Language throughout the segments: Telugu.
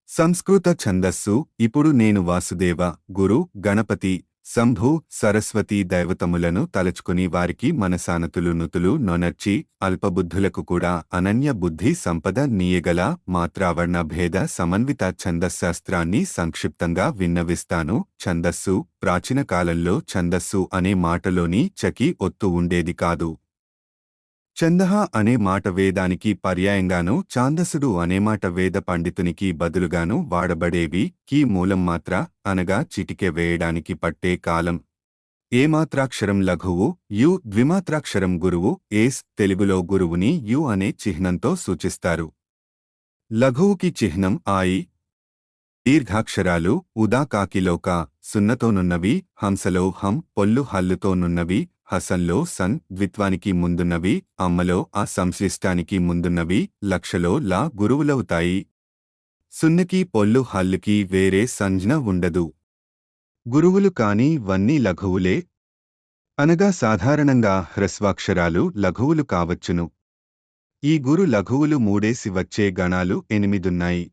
సంస్కృత ఛందస్సు ఇప్పుడు నేను వాసుదేవ, గురు, గణపతి, శంభు, సరస్వతీ దైవతములను తలచుకుని వారికి మనసానతులు నుతులు నొనర్చి అల్పబుద్ధులకు కూడా అనన్య బుద్ధి సంపద నీయగల మాత్రావర్ణ భేద సమన్విత ఛందశాస్త్రాన్ని సంక్షిప్తంగా విన్నవిస్తాను. ఛందస్సు ప్రాచీన కాలంలో ఛందస్సు అనే మాటలోని చకి ఒత్తు ఉండేది కాదు. ఛందః అనే మాట వేదానికి పర్యాయంగానూ ఛాందసుడు అనే మాట వేద పండితునికి బదులుగానూ వాడబడేవి. కీ మూలం మాత్ర అనగా చిటికె వేయడానికి పట్టే కాలం. ఏమాత్రాక్షరం లఘువు, యు ద్విమాత్రాక్షరం గురువు. ఏస్ తెలుగులో గురువుని యు అనే చిహ్నంతో సూచిస్తారు. లఘువుకి చిహ్నం ఆయి. దీర్ఘాక్షరాలు ఉదా కాకిలోక సున్నతోనున్నవి, హంసలో హం పొల్లు హల్లుతోనున్నవి, హసంలో సన్ ద్విత్వానికి ముందున్నవి, అమ్మలో ఆ సంశ్లిష్టానికి ముందున్నవి, లక్షలో లా గురువులవుతాయి. సున్నకి పొల్లు హల్లుకి వేరే సంజ్ఞ ఉండదు. గురువులు కాని వన్నీ లఘువులే. అనగా సాధారణంగా హ్రస్వాక్షరాలు లఘువులు కావచ్చును. ఈ గురు లఘువులు మూడేసి వచ్చే గణాలు 8ఉన్నాయి.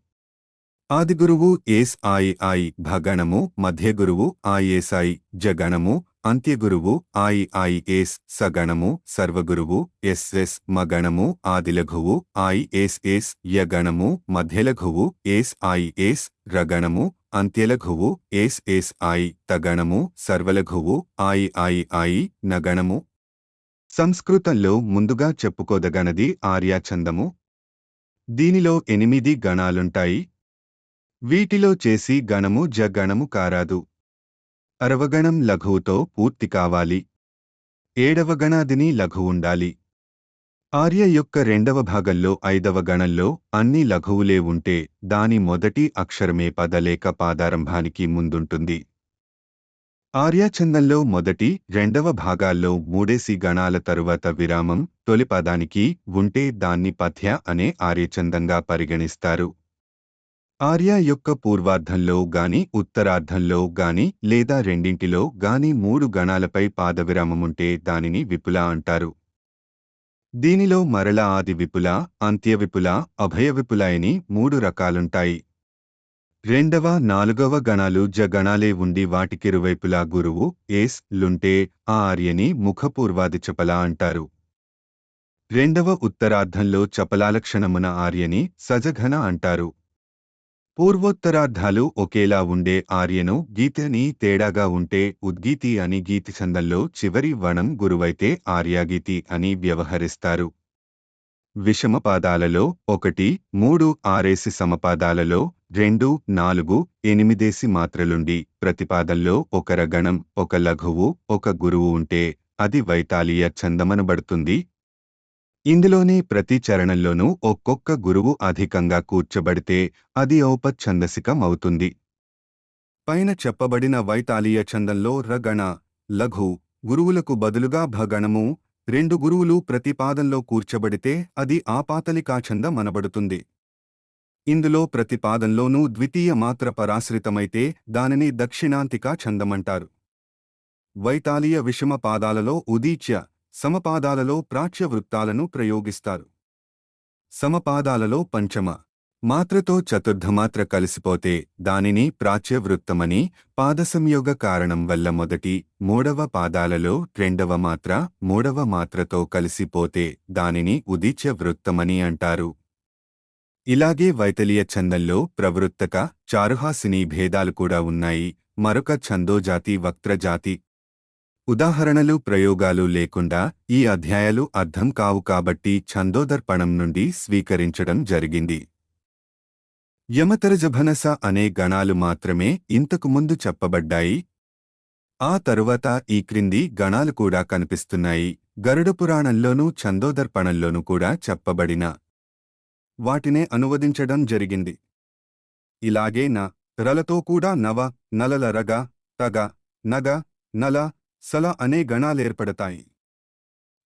ఆదిగురువు ఏస్ ఆయి ఆయి భగణము, మధ్యగురువు ఆయేసాయి జగణము, అంత్యగురువు ఆయి ఆయి ఏస్ సగణము, సర్వగురువు ఎస్ ఎస్ మగణము, ఆదిలఘువు ఆయి ఏస్ ఏస్ యగణము, మధ్యలఘువు ఏస్ ఆయి ఏస్ రగణము, అంత్యలఘువు ఏస్ ఏస్ ఆయి తగణము, సర్వలఘువు ఆయి ఆయి ఆయి నగణము. సంస్కృతంలో ముందుగా చెప్పుకోదగనది ఆర్యాచందము. దీనిలో 8 గణాలుంటాయి. వీటిలో చేసి గణము జగణము కారాదు. అరవగణం లఘువుతో పూర్తి కావాలి. 7వ గణాదిని లఘువుండాలి. ఆర్య యొక్క 2వ భాగంలో 5వ గణంలో అన్ని లఘువులే ఉంటే దాని మొదటి అక్షరమే పద లేక పాదారంభానికి ముందుంటుంది. ఆర్యాచందంలో మొదటి 2వ భాగాల్లో మూడేసి గణాల తరువాత విరామం తొలి పదానికి ఉంటే దాన్ని పథ్య అనే ఆర్యచందంగా పరిగణిస్తారు. ఆర్య యొక్క పూర్వార్ధంలో గాని ఉత్తరార్ధంలో గాని లేదా రెండింటిలో గాని 3 గణాలపై పాదవిరామముంటే దానిని విపుల అంటారు. దీనిలో మరల ఆది విపుల, అంత్య విపుల, అభయ విపుల అని 3 రకాలుంటాయి. 2వ 4వ గణాలు జగణాలే ఉండి వాటికిరువైపులా గురువు ఏస్ లుంటే ఆ ఆర్యని ముఖపూర్వాది చపల అంటారు. 2వ ఉత్తరార్ధంలో చపలాలక్షణమున ఆర్యని సజఘన అంటారు. పూర్వోత్తరార్ధాలు ఒకేలా ఉండే ఆర్యను గీతని తేడాగా ఉంటే ఉద్గీతి అని గీతిఛందంలో చివరి వణం గురువైతే ఆర్యాగీతి అని వ్యవహరిస్తారు. విషమపాదాలలో 1, 3, 6 సమపాదాలలో 2, 4, 8 మాత్రలుండి ప్రతిపాదంలో ఒక రగణం, ఒక లఘువు, ఒక గురువు ఉంటే అది వైతాళీయ ఛందమనబడుతుంది. ఇందులోనే ప్రతి చరణంలోనూ ఒక్కొక్క గురువు అధికంగా కూర్చబడితే అది ఔపఛందసికమవుతుంది. పైన చెప్పబడిన వైతాళీయ ఛందంలో రగణ, లఘు గురువులకు బదులుగా భగణము 2 గురువులు ప్రతిపాదంలో కూర్చబడితే అది ఆపాతలికాఛందమనబడుతుంది. ఇందులో ప్రతిపాదంలోనూ ద్వితీయ మాత్ర పరాశ్రితమైతే దానిని దక్షిణాంతికా ఛందమంటారు. వైతాళీయ విషమ పాదాలలో ఉదీచ్య, సమపాదాలలో ప్రాచ్య వృత్తాలను ప్రయోగిస్తారు. సమపాదాలలో పంచమ మాత్రతో చతుర్థమాత్ర కలిసిపోతే దానిని ప్రాచ్య వృత్తమని, పాదసంయోగ కారణం వల్ల మొదటి, 3వ పాదాలలో 2వ మాత్ర, 3వ మాత్రతో కలిసిపోతే దానిని ఉదీచ్య వృత్తమని అంటారు. ఇలాగే వైతలీయ ఛందంలో ప్రవృత్తక, చారుహాసిని భేదాలు కూడా ఉన్నాయి. మరొక ఛందోజాతి వక్త్రజాతి. ఉదాహరణలు ప్రయోగాలు లేకుండా ఈ అధ్యాయాలు అర్థం కావు కాబట్టి ఛందోదర్పణం నుండి స్వీకరించడం జరిగింది. యమతరజభనస అనే గణాలు మాత్రమే ఇంతకు ముందు చెప్పబడ్డాయి. ఆ తరువాత ఈ క్రింది గణాలు కూడా కనిపిస్తున్నాయి. గరుడపురాణంలోనూ ఛందోదర్పణంలోనూ కూడా చెప్పబడిన వాటినే అనువదించడం జరిగింది. ఇలాగే న రలతో కూడా నవ, నలల రగ, తగ, నగ, నల, సల అనే గణాలేర్పడతాయి.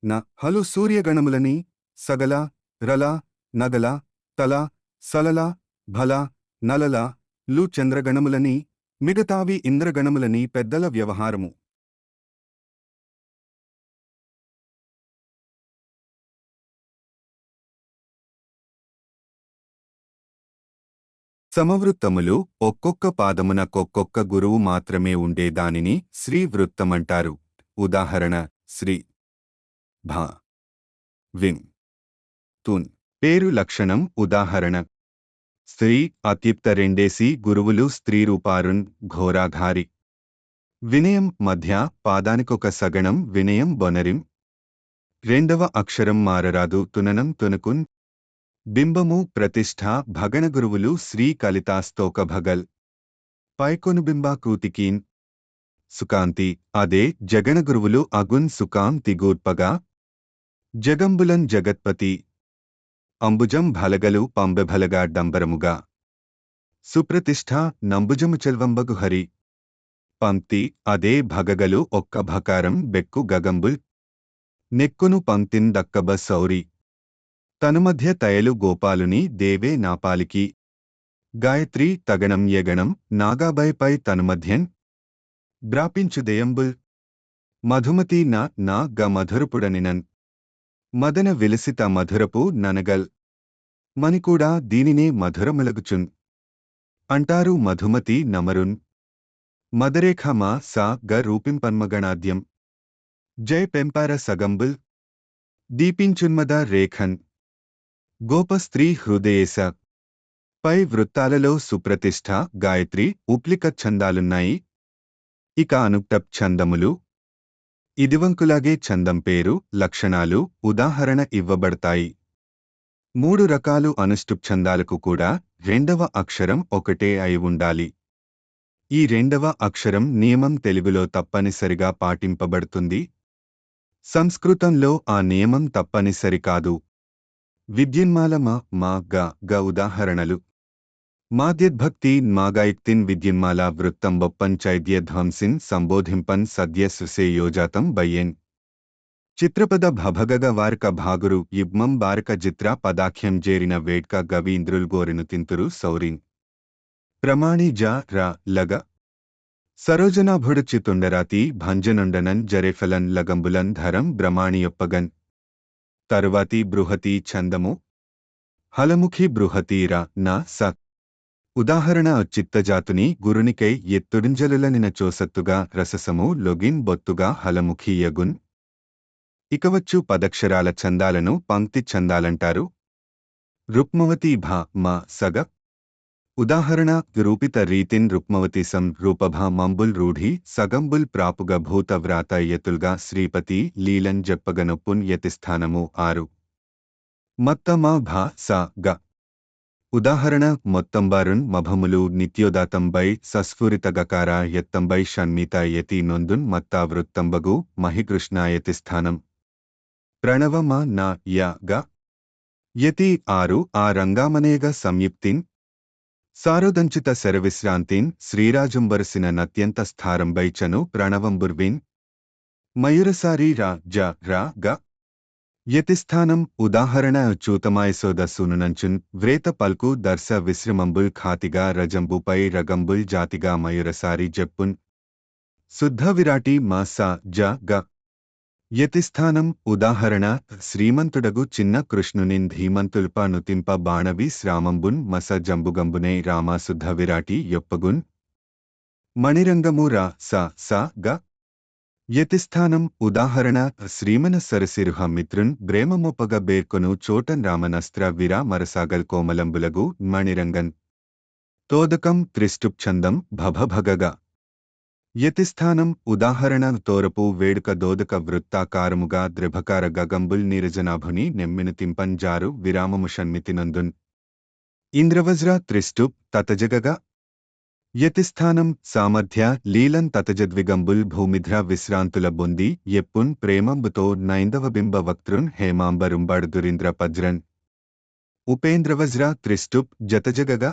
న హలు సూర్యగణములని, సగల, రల, నగల, తల, సలల, భల, నలల, లు చంద్రగణములని, మిగతావి ఇంద్రగణములని పెద్దల వ్యవహారము. సమవృత్తములు ఒక్కొక్క పాదమునకొక్కొక్క గురువు మాత్రమే ఉండే దానిని శ్రీ వృత్తమంటారు. ఉదాహరణ శ్రీ భా విం తున్. పేరు లక్షణం ఉదాహరణ స్త్రీ అత్యుక్త రెండేసి గురువులు స్త్రీ రూపారున్ ఘోరాధారి. వినయం మధ్య పాదానికొక సగణం వినయం బొనరిం. రెండవ అక్షరం మారరాదు తుననం తునకున్. బింబము ప్రతిష్ఠ భగణ గురువులు శ్రీ కలితాస్తోక భగల్. పైకొనుబింబాకృతికీన్. సుకాంతి అదే జగణ గురువులు అగున్ సుకాంతి గూర్పగా. జగంబులన్ జగత్పతి. అంబుజం భలగలు పంబెభలగా డంబరముగా. సుప్రతిష్ఠ నంబుజము చెల్వంబగు హరి. పంక్తి అదే భగగలు ఒక్క భకారం బెక్కు గగంబుల్. నెక్కును పంక్తిన్ దక్కబ సౌరి. తనుమధ్య తయలు గోపాలుని దేవే నాపాలికి. గాయత్రి తగణం యగణం నాగాబైపై తనుమధ్యన్. బ్రాపించు దయంబుల్. మధుమతి నా గ మధురపుడనినన్. మదన విలసిత మధురపు ననగల్. మనికూడా దీనినే మధురములగుచున్ అంటారు మధుమతి నమరున్. మదరేఖ మా సా గ రూపింపన్మగణాద్యం. జయ పెంపార సగంబుల్. దీపించున్మద రేఖన్. గోప స్త్రీ హృదయేస. పై వృత్తాలలో సుప్రతిష్ఠ గాయత్రి ఉప్లిక ఛందాలున్నాయి. ఇక అనుక్తప్ ఛందములు. ఇదివంకులాగే ఛందం పేరు లక్షణాలు ఉదాహరణ ఇవ్వబడతాయి. 3 రకాలు అనుష్టుప్ ఛందాలకు కూడా రెండవ అక్షరం ఒకటే అయి ఉండాలి. ఈ రెండవ అక్షరం నియమం తెలుగులో తప్పనిసరిగా పాటింపబడుతుంది. సంస్కృతంలో ఆ నియమం తప్పనిసరి కాదు. విద్యున్మాల మా గ ఉదాహరణలు. మాద్యద్భక్తి మాగాయుక్తిన్ విద్యున్మాల వృత్తం బొప్పన్ చైద్యధ్వంసిన్ సంబోధింపన్ సద్య సుసే యోజాతం బయ్యెన్. చిత్రపద భభగగ వారక భాగురు యుగ్మం బారక జిత్ర పదాఖ్యం జేరిన వేడ్క గవీంద్రుల్గోరెను తింతురు సౌరిన్. ప్రమాణి జ ర లగ. సరోజనాభుడు చితుండరాతి భంజనుండనన్ జరేఫలన్ లగంబులన్ ధరం బ్రమాణియొప్పగన్. తరువాతి బృహతి ఛందము. హలముఖి బృహతీర న స. ఉదాహరణ చిత్తజాతుని గురునికై ఎత్తుడింజలులనిన చోసత్తుగా రససము లొగిన్ బొత్తుగా హలముఖీయగున్. ఇకవచ్చు పదక్షరాల ఛందాలను పంక్తి ఛందాలంటారు. రుక్మవతి భా మ సగ. ఉదాహరణ రూపిత రీతిన్ రుక్మవతీసం రూపభా మంబుల్ రూఢి సగంబుల్ ప్రాపుగ భూత వ్రాత యతుల్గా శ్రీపతి లీలన్ జప్పగనొప్పున్ యతిస్థానము 6. మత్తమ భా స గ. ఉదాహరణ మొత్తంబారున్ మభములు నిత్యోదాతంబై సస్ఫురితగకార యత్తంబై షణ్మిత యతి నొందున్ మత్తా వృత్తంబగు మహికృష్ణాయతిస్థానం. ప్రణవమ న య గ. యతి 6 ఆ రంగామనేగ సంయుక్తిన్. సారోదంచిత శరవిశ్రాంతిన్ శ్రీరాజుంబరసిన నత్యంత స్థారంబైచను ప్రణవంబుర్విన్. మయూరసారి రా జ రా గ. యతిస్థానం ఉదాహరణ చూతమాయసోద సూనునంచున్ వ్రేత పల్కు దర్శ విశ్రమంబుల్ ఖాతిగా రజంబుపై రగంబుల్ జాతిగా మయూరసారి జప్పున్. శుద్ధ విరాటి మా స జ గ. యతిస్థానం ఉదాహరణ శ్రీమంతుడగు చిన్న కృష్ణునిన్ ధీమంతుల్ప నుతింప బాణవి శ్రామంబున్ మస జంబుగంబునై రామా శుద్ధ విరాటి యొప్పగున్. మణిరంగము రా స స గ. యతిస్థానం ఉదాహరణ శ్రీమన సరసిరుహ మిత్రున్ బ్రేమమొప్పగ బేర్కొను చోటన్ రామనస్త్ర విరా మరసాగల్ కోమలంబులగు మణిరంగన్. తోదకం త్రిష్టుప్ ఛందం భభభగగ. యతిస్థానం ఉదాహరణ తోరపు వేడుక దోదక వృత్తాకారముగా ద్రిభకార గగంబుల్ నీరజనాభుని నెమ్మిను తింపన్ జారు విరామము షణ్మితినందున్. ఇంద్రవజ్ర త్రిష్టుప్ తతజగగ. యతిస్థానం సామర్థ్య లీలన్ తతజద్విగంబుల్ భూమిధ్ర విశ్రాంతుల బొంది ఎప్పున్ ప్రేమంబుతో నైందవబింబ వక్తృన్ హేమాంబరుంబాడు దురింద్ర పజ్రన్. ఉపేంద్రవజ్ర త్రిష్టుప్ జతజగగ.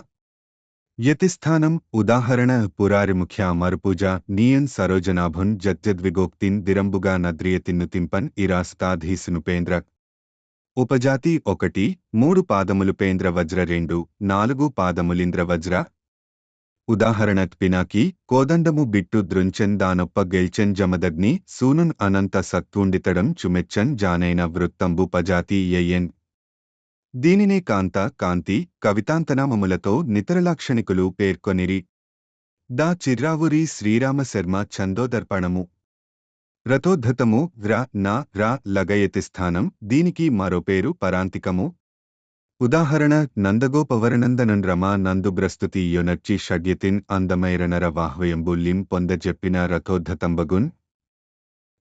యతిస్థానం ఉదాహరణ పురారిముఖ్య మరుపూజ నీయన్ సరోజనాభున్ జత్యద్విగోక్తిన్ దిరంబుగా నద్రియతిన్ను తింపన్ ఇరాస్తాధీసునుపేంద్ర. ఉపజాతి 1 3 పాదములు పేంద్ర వజ్ర 2 4 పాదములింద్ర వజ్ర. ఉదాహరణత్ పినాకి కోదండము బిట్టు ద్రుంచెన్ దానొప్ప గెల్చెన్ జమదగ్ని సూనున్ అనంత సత్తుండితడం చుమెచ్చన్ జానైన వృత్తంబు పజాతి యయ్యెన్. దీనినే కాంత కాంతి కవితాంతనామములతో నితరలాక్షణికులు పేర్కొనిరి. దా చిర్రావురి శ్రీరామశర్మ ఛందోదర్పణము. రథోద్ధతము ర లగయతిస్థానం. దీనికి మరో పేరు పరాంతికము. ఉదాహరణ నందగోపవరనందనన్ రమా నందుబ్రస్తుతి యొనర్చి షడ్యతిన్ అందమైరనర వాహ్వయంబుల్లిం పొందజెప్పిన రథోద్ధతంబగున్.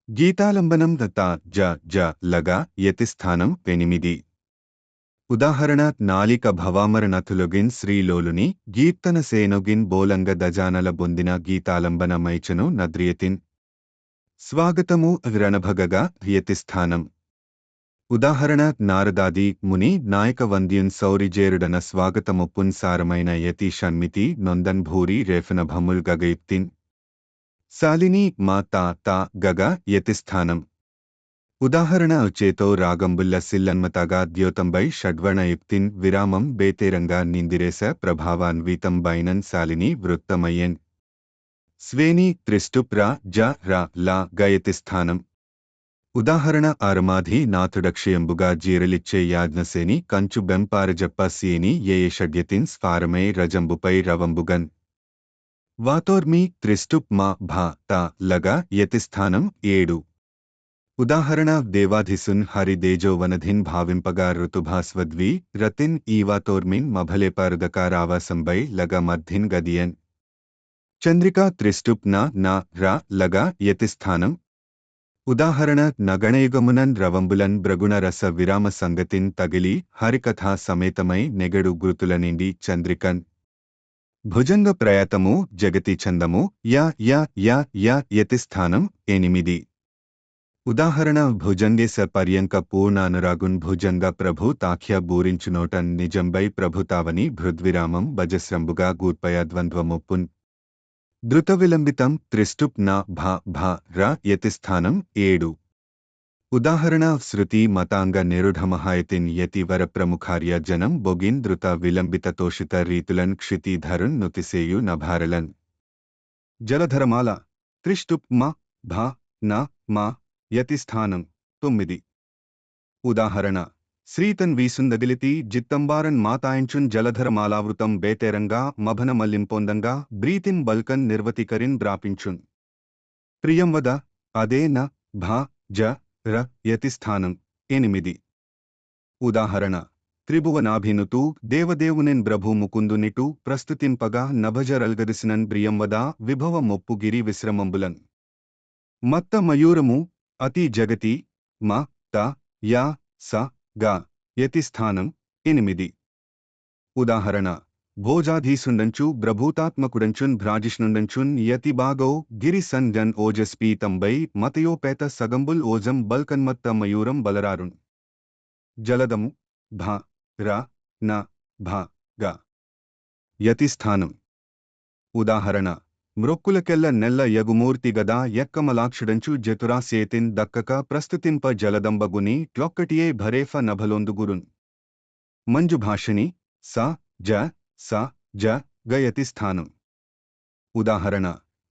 గీతాలంబనం త జ లగా యతిస్థానం 8. ఉదాహరణ నాలిక భవామరనథులొగిన్ శ్రీలోలుని గీర్తనసేనొగిన్ బోలంగ దజానల బొందిన గీతాలంబన మైచను నద్రియతిన్. స్వాగతము రణభగగా యతిస్థానం. ఉదాహరణ నారదాది ముని నాయక వంద్యున్ సౌరిజేరుడన స్వాగతమొప్పున్ సారమైన యతి షణ్మితి నొందన్ భూరి రేఫన భముల్ గగయుక్తిన్. శాలిని మా తా గగ యతిస్థానం. ఉదాహరణ చేతో రాగంబుల్ల సిల్లన్మతగా ద్యోతంబై షడ్వర్ణయుక్తిన్ విరామం బేతేరంగా నిందిరేస ప్రభావాన్వితం బైనన్ శాలిని వృత్తమయ్యన్. స్వేని త్రిష్టుప్ లా గయతిస్థానం. ఉదాహరణ అరమాధి నాథుడక్షయంబుగా జీరలిచ్చే యాజ్ఞసేని కంచు బెంపారజప్ప సేని షడ్యతిన్ స్ఫారమై రజంబుపై రవంబుగన్. వాతోర్మి త్రిష్టుప్ మా లగా యతిస్థానం 7. ఉదాహరణ దేవాధిసున్ హరిదేజోవనధిన్ భావింపగా ఋతుభాస్వద్వి రతిన్ ఈవాతోర్మిన్ మభలేపారుదకారావాసంబై లగ మర్ధిన్ గదియన్. చంద్రికా త్రిష్టుప్ లగా యతిస్థానం. ఉదాహరణ నగణయుగమునన్ రవంబులన్ బ్రగుణరస విరామ సంగతిన్ తగిలి హరికథా సమేతమై నెగడు గురుతులనిండి చంద్రికన్. భుజంగ ప్రయాతము జగతి చందము యతిస్థానం 8. ఉదాహరణ భుజంగేశ పర్యంక పూర్ణానురాగున్ భుజంగ ప్రభు తాఖ్య బూరించునోటన్ నిజంబై ప్రభుతావని భృద్విరామం భజస్రంబుగా గూర్పయ ద్వంద్వమొప్పున్. ధృత విలంబితం త్రిష్టుప్ యతిస్థానం 7. ఉదాహరణ శృతి మతాంగ నిరుఢమహాయతిన్ యతి వరప్రముఖార్య జనం బొగిన్ ధృత విలంబిత తోషిత రీతులన్ క్షితిధరున్ నుతిసేయు నభారలన్. జలధరమాల త్రిష్టుప్ మా యతిస్థానం 9. ఉదాహరణ శ్రీతన్ వీసుందగిలితి జిత్తంబారన్ మాతాయించున్ జలధరమాలావృతం బేతేరంగా మభన మల్లింపొందంగా బ్రీతిన్ బల్కన్ నిర్వతికరిన్ బ్రాపించున్. ప్రియంవద అదే యతిస్థానం 8. ఉదాహరణ త్రిభువనాభినుతూ దేవదేవునిన్ బ్రభు ముకుందునిటు ప్రస్తుతింపగా నభజరల్గదిసినన్ బ్రియంవద విభవ మొప్పుగిరి విశ్రమంబులన్. మత్త మయూరము అతి జగతి గా యతిస్థానం 8. ఉదాహరణ భోజాధీసుండంచు బ్రభూతాత్మకుడంచున్ భ్రాజిష్ణుండంచున్ యతిబాగౌ గిరి సంజన్ ఓజస్పీతంబై మతయోపేత సగంబుల్ ఓజం బల్కన్మత్త మయూరం బలరారున్. జలదము గా యతిస్థానం. ఉదాహరణ మ్రొక్కులకెల్ల నెల్ల యగుమూర్తి గదా యక్కమలాక్షుడంచు జతురాసేతిన్ దక్కక ప్రస్తుతింప జలదంబగుని ట్లొక్కటియే భరేఫ నభలొందుగురున్. మంజుభాషిణి గయతిస్థానం. ఉదాహరణ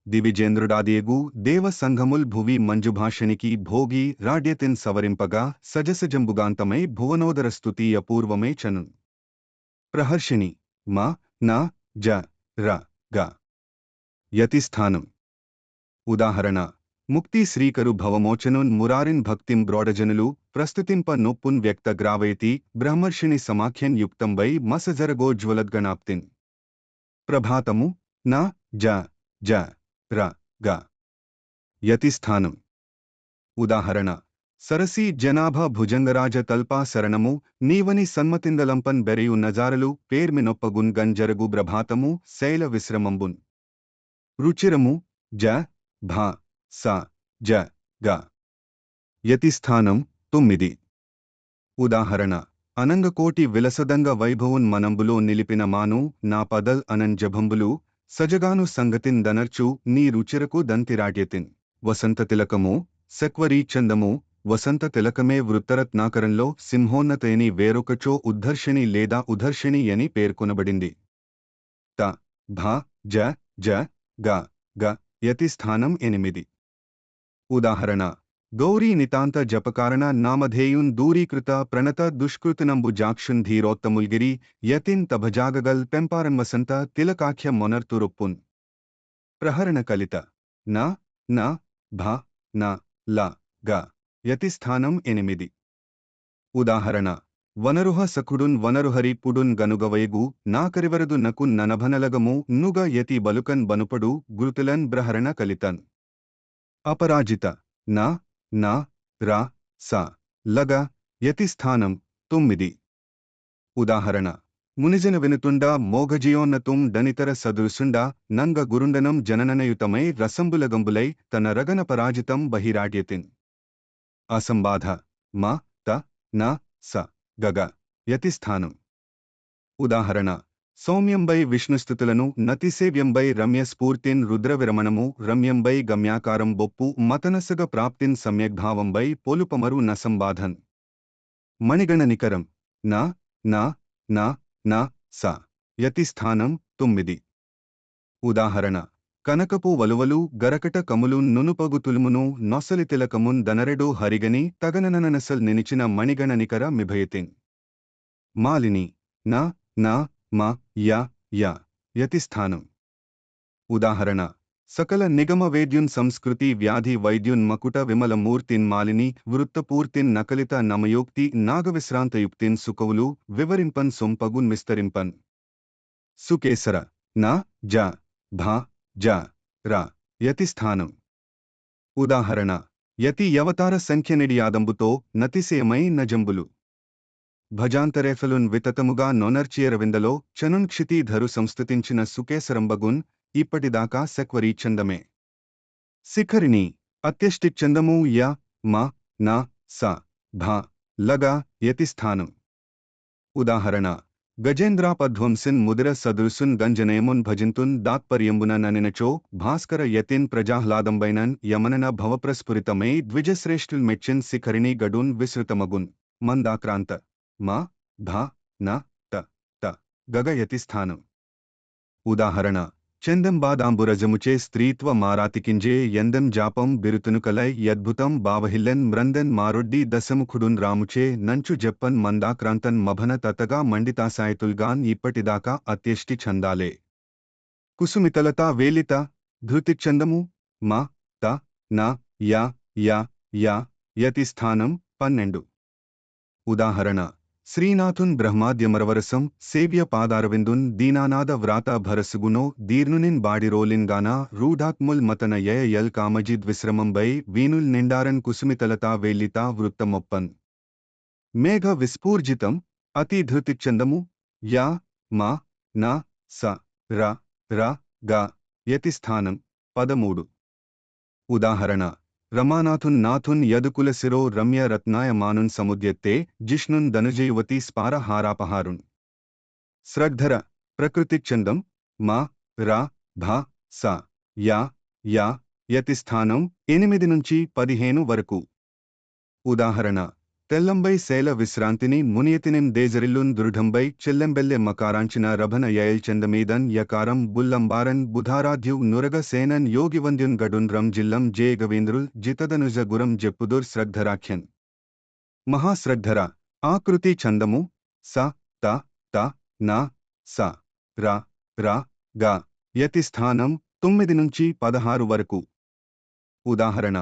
దివిజేంద్రుడాదియగు దేవ సంఘముల్ భువి మంజుభాషినికి భోగి రాడ్యతిన్ సవరింపగా సజసజంబుగాంతమై భువనోదరస్తుతి అపూర్వమై చనున్. ప్రహర్షిణి గా యతిస్థానం. ఉదాహరణ ముక్తి శ్రీకరు భవమోచనున్ మురారిన్ భక్తిం బ్రోడజనులు ప్రస్తుతింప నొప్పున్ వ్యక్త గ్రావయతి బ్రహ్మర్షిణి సమాఖ్యన్ యుక్తంబై మసజరగోజ్వలద్గణాప్తిన్. ప్రభాతము గా యతిస్థానం. ఉదాహరణ సరసి జనాభా భుజంగరాజ తల్పా శరణము నీవని సన్మతిందలంపన్ బెరయు నజారలు పేర్మినొప్పగున్ గంజరగు ప్రభాతము శైల విశ్రమంబున్. రుచిరము గా యతిస్థానం 9. ఉదాహరణ అనంగకోటి విలసదంగ వైభవున్ మనంబులో నిలిపిన మాను నా పదల్ అనంజభంబులు సజగాను సంగతిన్ దనర్చు నీ రుచిరకు దంతిరాడ్యతిన్. వసంత తిలకము సెక్వరీ చందము వసంత తిలకమే వృత్తరత్నాకరంలో సింహోన్నతేని వేరొకచో ఉద్ధర్షిణి లేదా ఉధర్షిణి అని పేర్కొనబడింది. గా యతిస్థానం 8. ఉదాహరణ గౌరీ నితాంత జపకారణ నామధేయున్ దూరీకృత ప్రణత దుష్కృతనంబు జాక్షున్ ధీరోత్తముల్గిరి యతిన్ తభజాగగల్ పెంపారన్వసంత తిలకాఖ్య మొనర్తురొప్పున్ ప్రహరణ కలిత నా నా భ నా ల గ యతిస్థానం 8. ఉదాహరణ వనరుహ సఖుడున్ వనరుహరి పుడున్ గనుగవైగు నాకరివరదు నకున్ ననభనలగము నుగ యతి బలుకన్ బనుపడు గురుతులన్ బ్రహరణ కలితన్ అపరాజిత నా నా రా స లగ యతిస్థానం 9. ఉదాహరణ మునిజన వినుతుండ మోఘజియోన్నతుం డనితర సదృశుండ నంగ గురుండనం జనననయుతమై రసంబులగంబులై తన రగన పరాజితం బహిరాడ్యతిన్ అసంబాధ మ త న స గగ యతిస్థానం. ఉదాహరణ సౌమ్యంబై విష్ణుస్థుతులను నతిసేవ్యంబై రమ్యస్ఫూర్తిన్ రుద్రవిరమణము రమ్యంబై గమ్యాకారం బొప్పు మతనసగ ప్రాప్తిన్ సమ్యగ్భావంబై పోలుపమరు నసంబాధన్ మణిగణ నికరం నా నా నా నా స యతిస్థానం 9. ఉదాహరణ కనకపు వలువలు గరకట కములున్ నునుపగు తులుమును నొసలి తిలకమున్ దనరెడు హరిగని తగనననసల్ నినిచిన మణిగణ నికర మిభయతిన్ మాలిని నా నా మా యా యా యతిస్థానం. ఉదాహరణ సకల నిగమ వేద్యున్ సంస్కృతి వ్యాధి వైద్యున్ మకుట విమల మూర్తిన్ మాలిని వృత్తపూర్తిన్ నకలిత నమయోక్తి నాగవిశ్రాంతయుక్తిన్ సుకవులు వివరింపన్ సొంపగున్ విస్తరింపన్ సుకేసర నా జ భ జ ర యతిస్థానం. ఉదాహరణ యతి యవతార సంఖ్యనిడియాదంబుతో నతిశయమై నజంబులు భజాంతరేఫలున్ వితతముగా నొనర్చియరవిందలో చనున్ క్షితీధరు సంస్థుతించిన సుకేసరంబగున్ ఇప్పటిదాకా సెక్వరీచందమే శిఖరిణి అత్యష్టిచందము య మ న స భ లగ యతిస్థానం. ఉదాహరణ గజేంద్రాపధ్వంసిన్ ముదిర సదృశున్ గంజనయమున్ భజింతున్ దాత్పర్యంబున ననినచో భాస్కర యతిన్ ప్రజాహ్లాదంబైనన్ యమనన భవప్రస్ఫురితమై ద్విజశ్రేష్ఠుల్ మెచ్చిన్ శిఖరిణి గడున్ విసృతమగున్ మందాక్రాంత మ భ న త త గగ యతిస్థానం. ఉదాహరణ చందంబాదాంబురజముచే స్త్రీత్వ మారాతికింజే యందం జాపం బిరుతునుకలై యద్భుతం బావహిల్లెన్ మ్రందన్ మారొడ్డి దశముఖుడున్ రాముచే నంచు జప్పన్ మందాక్రాంతన్ మభన తతగా మండితాసాయతుల్గాన్ ఇప్పటిదాకా అత్యష్టి చందాలే కుసుమితలతా వేలిత ధృతిచందము మ త న యా యా యా యతిస్థానం 12. ఉదాహరణ శ్రీనాథున్ బ్రహ్మాద్యమరవరసం సేవ్య పాదారవిందున్ దీనానాద వ్రాత భరసుగునో దీర్నునిన్ బాడిరోలిన్ గానా రూఢాత్ముల్ మతన యయ యల్ కామజిద్ విశ్రమంబై వీనుల్ నిండారన్ కుసుమితలతా వేల్లితా వృత్తమొప్పన్ మేఘ విస్ఫూర్జితం అతిధృతిచందము యా మా నా స ర ర గ యతిస్థానం 13. ఉదాహరణ రమానాథున్ నాథున్ యదుకుల శిరో రమ్య రత్నాయ మానున్ సముద్యత్తే జిష్ణున్ ధనుజయువతి స్పార హారాపహారున్ శ్రద్ధర ప్రకృతిచందం మా రా భ స యా యా యతిస్థానం 8-15 వరకు. ఉదాహరణ తెల్లంబై శైల విశ్రాంతిని మునియతినిం దేజరిల్లున్ దృఢంబై చెల్లెంబెల్లె మకారాంచిన రభన యయల్చందమీదన్ యకారం బుల్లంబారన్ బుధారాధ్యు నురగ సేనన్ యోగివంద్యున్ గడున్ రం జిల్లం జే గవీంద్రుల్ జితదనుజ గురం జెప్పుదుర్ శ్రద్ధరాఖ్యన్ మహాశ్రద్ధర ఆకృతి చందము స త త న స ర ర గ యతిస్థానం 9-16 వరకు. ఉదాహరణ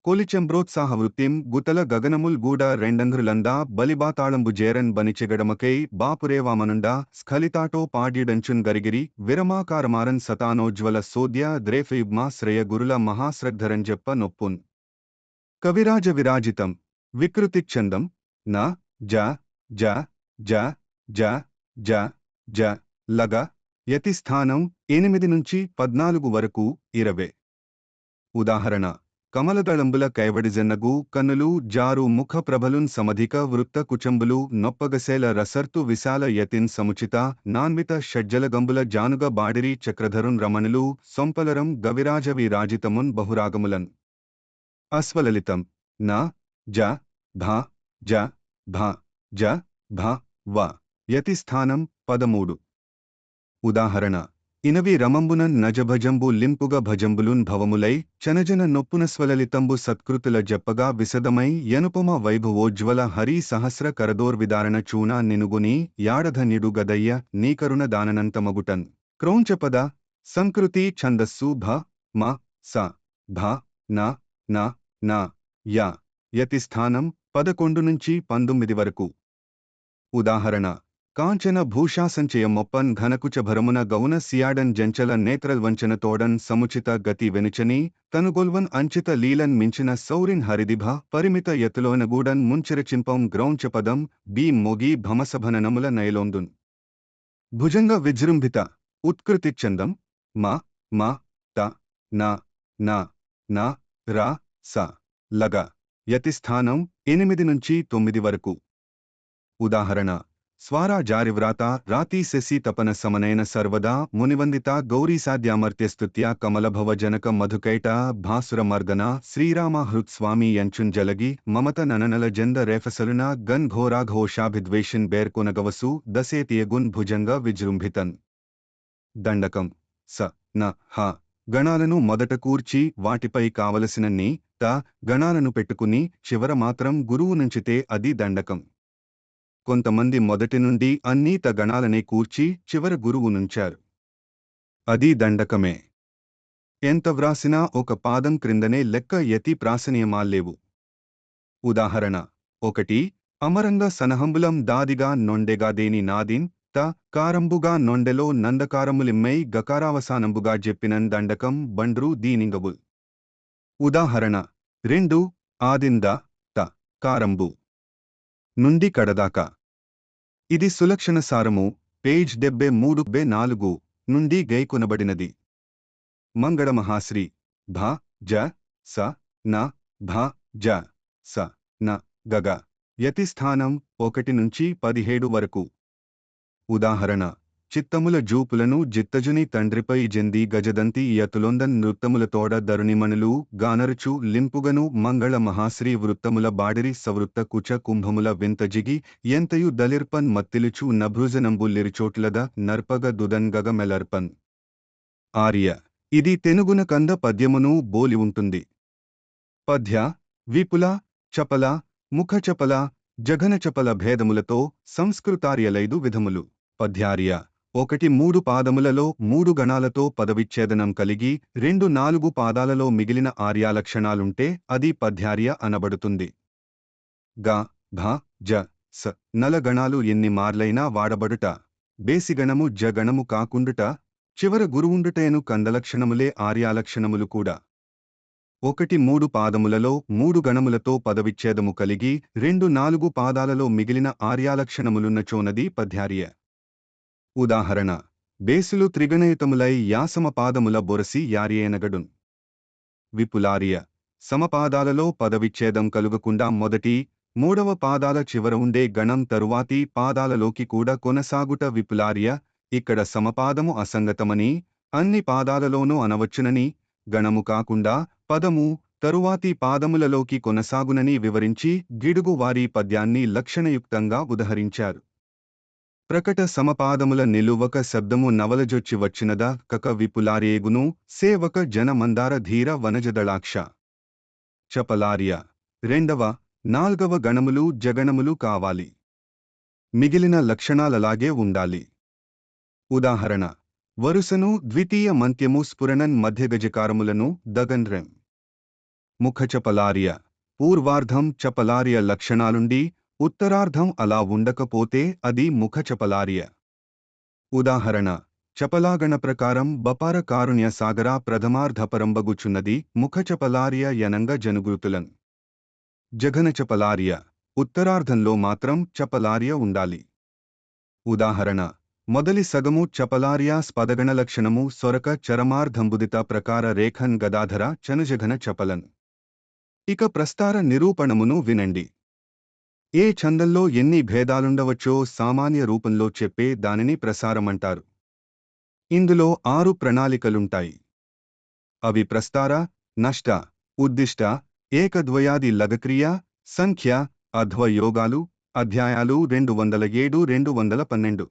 కొలిచెంబ్రోత్సాహవృత్తిం గుతల గగనముల్ గూడ రెండంధ్రులందా బలిబాతాళంబు జేరన్ బనిచెగడమకై బాపురేవామనుండా స్ఖలితాటో పాడ్యుడంచున్ గరిగిరి విరమాకారమారన్ సతానోజ్వల సోద్య ద్రేఫయుగ్మా శ్రేయ గురుల మహాశ్రద్ధరంజెప్ప నొప్పున్ కవిరాజ విరాజితం వికృతిచ్చందం న జ జ జ జ జ జ లగ యతిస్థానం 8-14 వరకు 20. ఉదాహరణ కమలదళంబుల కైవడిజెన్నగు కన్నులు జారు ముఖ ప్రభలున్ సమధిక వృత్త కుచంబులు నొప్పగసేల రసర్తు విశాల యతిన్ సముచిత నాన్విత షడ్జలగంబుల జానుగ బాడిరి చక్రధరున్ రమణులు సొంపలరం గవిరాజవి రాజితమున్ బహురాగములన్ అస్వలలితం నా జ భ జ భ జ భ వ యతిస్థానం 13. ఉదాహరణ ఇనవి రమంబునన్ నజభజంబు లింపుగ భజంబులున్ భవములై చనజన నొప్పున స్వలలితంబు సత్కృతుల జప్పగా విశదమై యనుపమ వైభవోజ్వల హరి సహస్ర కరదోర్విదారణ చూనా నినుగుని యాడధన్యుడు గదయ్య నీకరుణ దాననంతమగుటన్ క్రౌంచపద సంకృతి ఛందస్సు భ మ స భ న న న య యతిస్థానం 11 నుంచి 19 వరకు. ఉదాహరణ కాంచన భూషాసంచయమొప్పన్ ఘనకుచభరమున గౌన సియాడన్ జంచల నేత్రల్వంచన తోడన్ సముచిత గతి వెనుచని తనుగొల్వన్ అంచిత లీలన్ మించిన సౌరిన్ హరిదిభ పరిమిత యతులోనగూడన్ ముంచిరచింపం గ్రౌంచపదం బి మొగి భమసభననముల నయలోందున్ భుజంగ విజృంభిత ఉత్కృతిచ్చందం మ మ త న న న ర స లగ యతిస్థానం 8 నుంచి 9 వరకు. ఉదాహరణ స్వారా జారివ్రాత రాతి శశి తపన సమనయన సర్వదా మునివందిత గౌరీసాద్యామర్త్యస్తుత్య కమలభవ జనక మధుకైట భాసురమర్దన శ్రీరామ హృత్స్వామి యంచుంజలగి మమత నననల జంద రేఫసలున గన్ ఘోరాఘోషాభిద్వేషిన్ బేర్కొనగవసు దశేతియగున్ భుజంగ విజృంభితన్. దండకం స న హ గణాలను మొదట కూర్చి వాటిపై కావలసినన్ని త గణాలను పెట్టుకుని చివర మాత్రం గురువు నుంచితే అది దండకం. కొంతమంది మొదటి నుండి అన్నీ త గణాలనే కూర్చి చివర గురువు నుంచారు. అది దండకమే. ఎంత వ్రాసినా ఒక పాదం క్రిందనే లెక్క యతి ప్రాసనీయమాల్లేవు. ఉదాహరణ 1 అమరంగ సనహంబులం దాదిగా నొండెగాదేని నాదిన్ త కారంబుగా నొండెలో నందకారములిమ్మై గకారావసానంబుగా జెప్పినన్ దండకం బండ్రు దీనింగబుల్. ఉదాహరణ 2 ఆదింద త కారంబు నుండి కడదాకా. ఇది సులక్షణ సారము పేజ్ 73-4 నుండి గైకొనబడినది. మంగళ మహాశ్రీ భ జ స న భ జ స న గగ యతిస్థానం 1 నుంచి 17 వరకు. ఉదాహరణ చిత్తముల జూపులను జిత్తజుని తండ్రిపై జెంది గజదంతి యతులొందన్ నృత్తములతోడ దరుణిమణులు గానరుచు లింపుగను మంగళ మహాశ్రీ వృత్తముల బాడిరి సవృత్త కుచ కుంభముల వింతజిగి ఎంతయు దలిర్పన్ మత్తిలుచు నభృజనంబుల్లిరిచోట్లద నర్పగ దుదన్గగ మెలర్పన్. ఆర్య ఇది తెనుగున కంద పద్యమును బోలి ఉంటుంది. పద్య విపుల చపల ముఖచపల జఘనచపల భేదములతో సంస్కృతార్యలైదు విధములు. పద్యార్య 1 3 పాదములలో 3 గణాలతో పదవిచ్ఛేదనం కలిగి 2 4 పాదాలలో మిగిలిన ఆర్యాలక్షణాలుంటే అది పద్యార్య అనబడుతుంది. గ భ జ స నల గణాలు ఎన్ని మార్లైనా వాడబడుట, బేసిగణము జగణము కాకుండుట, చివర గురువుండుటేను కందలక్షణములే ఆర్యాలక్షణములు కూడా. 1 3 పాదములలో 3 గణములతో పదవిచ్ఛేదము కలిగి 2 4 పాదాలలో మిగిలిన ఆర్యాలక్షణములున్నచోనది పద్యార్య. ఉదాహరణ బేసులు త్రిగణయుతములై యాసమ పాదముల బొరసి యార్యేనగడున్. విపులార్య సమపాదాలలో పదవిచ్ఛేదం కలుగకుండా మొదటి 3వ పాదాల చివర ఉండే గణం తరువాతి పాదాలలోకి కూడా కొనసాగుట విపులార్య. ఇక్కడ సమపాదము అసంగతమని, అన్ని పాదాలలోనూ అనవచ్చునని, గణము కాకుండా పదము తరువాతి పాదములలోకి కొనసాగునని వివరించి గిడుగు వారి పద్యాన్ని లక్షణయుక్తంగా ఉదహరించారు. ప్రకట సమపాదముల నిలువక శబ్దము నవలజొచ్చి వచ్చినద కక విపులార్యేగును సేవక జన మందార ధీర వనజదళాక్ష. చపలార్య 2వ 4వ గణములు జగణములు కావాలి. మిగిలిన లక్షణాలలాగే ఉండాలి. ఉదాహరణ వరుసను ద్వితీయ మంత్యము స్ఫురణన్ మధ్యగజకారములను దగన్రెం. ముఖచపలార్య పూర్వార్ధం చపలార్య లక్షణాలుండి ఉత్తరార్ధం అలా ఉండకపోతే అది ముఖచపలార్య. ఉదాహరణ చపలాగణ ప్రకారం బపార కారుణ్య సాగరా ప్రథమార్ధపరంబగుచున్నది ముఖచపలార్య యనంగ జనుగుతులన్. జఘనచపలార్య ఉత్తరార్ధంలో మాత్రం చపలార్య ఉండాలి. ఉదాహరణ మొదలి సగము చపలార్య స్పదగణ లక్షణము సొరక చరమార్ధంబుదిత ప్రకార రేఖన్ గదాధర చనుజఘన చపలన్. ఇక ప్రస్తార నిరూపణమును వినండి. ఏ ఛందంలో ఎన్ని భేదాలుండవచ్చో సామాన్య రూపంలో చెప్పే దానిని ప్రసారమంటారు. ఇందులో 6 ప్రణాళికలుంటాయి. అవి ప్రస్తార, నష్ట, ఉద్దిష్ట, ఏకద్వయాది లఘక్రియ, సంఖ్య, అధ్వయోగాలు, అధ్యాయాలు 207 212.